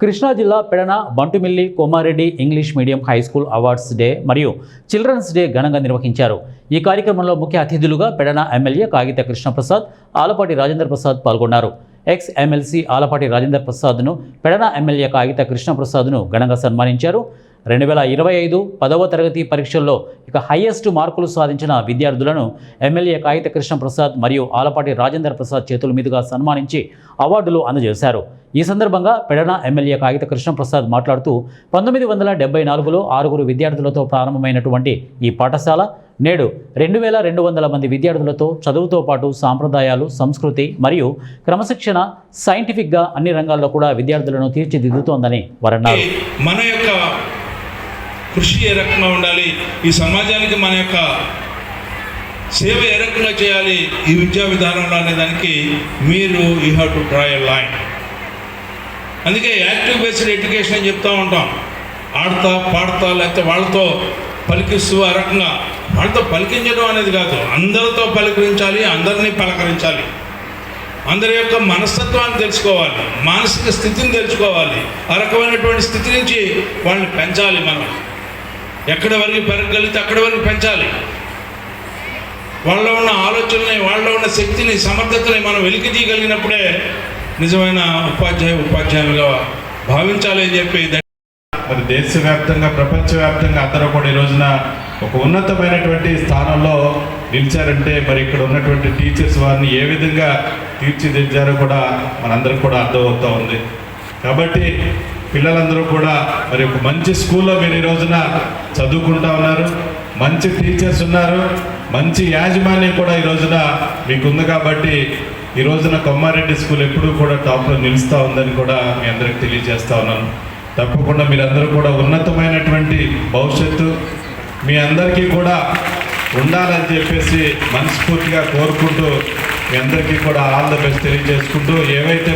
కృష్ణా జిల్లా Pedana Bantumilli Komareddy English medium high school awards day మరియు children's day ఘనంగా నిర్వహించారు. ఈ కార్యక్రమంలో ముఖ్య అతిథులుగా పెడన ఎమ్మెల్యే కాగిత కృష్ణప్రసాద్, ఆలపాటి రాజేంద్ర ప్రసాద్ పాల్గొన్నారు. ఎక్స్ ఎమ్మెల్సీ ఆలపాటి రాజేంద్ర ప్రసాద్ను, పెడన ఎమ్మెల్యే కాగిత కృష్ణప్రసాద్ను ఘనంగా సన్మానించారు. 2025 10వ తరగతి పరీక్షల్లో హైయెస్ట్ మార్కులు సాధించిన విద్యార్థులను ఎమ్మెల్యే కాగిత కృష్ణప్రసాద్ మరియు ఆలపాటి రాజేంద్ర ప్రసాద్ చేతుల మీదుగా సన్మానించి అవార్డులు అందజేశారు. ఈ సందర్భంగా పెడన ఎమ్మెల్యే కాగిత కృష్ణప్రసాద్ మాట్లాడుతూ 1974లో 6 విద్యార్థులతో ప్రారంభమైనటువంటి ఈ పాఠశాల నేడు 2200 మంది విద్యార్థులతో చదువుతో పాటు సాంప్రదాయాలు, సంస్కృతి మరియు క్రమశిక్షణ, సైంటిఫిక్గా అన్ని రంగాల్లో కూడా విద్యార్థులను తీర్చిదిద్దుతోందని వారన్నారు. మన యొక్క కృషి ఏ రకంగా ఉండాలి, ఈ సమాజానికి మన యొక్క సేవ ఏ రకంగా చేయాలి ఈ విద్యా విధానంలో అనే దానికి మీరు you have to draw a line. అందుకే యాక్టివ్ బేస్డ్ ఎడ్యుకేషన్ అని చెప్తూ ఉంటాం. ఆడతా పాడతా లేకపోతే వాళ్ళతో పలికిస్తూ ఆ రకంగా వాళ్ళతో పలికించడం అనేది కాదు, అందరితో పలకరించాలి, అందరినీ పలకరించాలి, అందరి యొక్క మనస్తత్వాన్ని తెలుసుకోవాలి, మానసిక స్థితిని తెలుసుకోవాలి. ఆ రకమైనటువంటి స్థితి నుంచి వాళ్ళని పెంచాలి. మనం ఎక్కడి వరకు పెరగగలిగితే అక్కడి వరకు పెంచాలి. వాళ్ళలో ఉన్న ఆలోచనని, వాళ్ళలో ఉన్న శక్తిని, సమర్థతని మనం వెలికి తీయగలిగినప్పుడే నిజమైన ఉపాధ్యాయులుగా భావించాలి అని చెప్పి మరి దేశవ్యాప్తంగా, ప్రపంచవ్యాప్తంగా అందరూ కూడా ఈ రోజున ఒక ఉన్నతమైనటువంటి స్థానంలో నిలిచారంటే మరి ఇక్కడ ఉన్నటువంటి టీచర్స్ వారిని ఏ విధంగా తీర్చిదిద్దారో కూడా మనందరికి కూడా అర్థమవుతూ ఉంది. కాబట్టి పిల్లలందరూ కూడా మరి ఒక మంచి స్కూల్లో మీరు ఈ రోజున చదువుకుంటా ఉన్నారు, మంచి టీచర్స్ ఉన్నారు, మంచి యాజమాన్యం కూడా ఈ రోజున మీకు ఉంది. కాబట్టి ఈ రోజున కొమ్మారెడ్డి స్కూల్ ఎప్పుడూ కూడా టాప్లో నిలుస్తూ ఉందని కూడా మీ అందరికి తెలియజేస్తూ ఉన్నాను. తప్పకుండా మీరందరూ కూడా ఉన్నతమైనటువంటి భవిష్యత్తు మీ అందరికీ కూడా ఉండాలని చెప్పేసి మనస్ఫూర్తిగా కోరుకుంటూ మీ అందరికీ కూడా ఆల్ ద బెస్ట్ తెలియజేసుకుంటూ ఏవైతే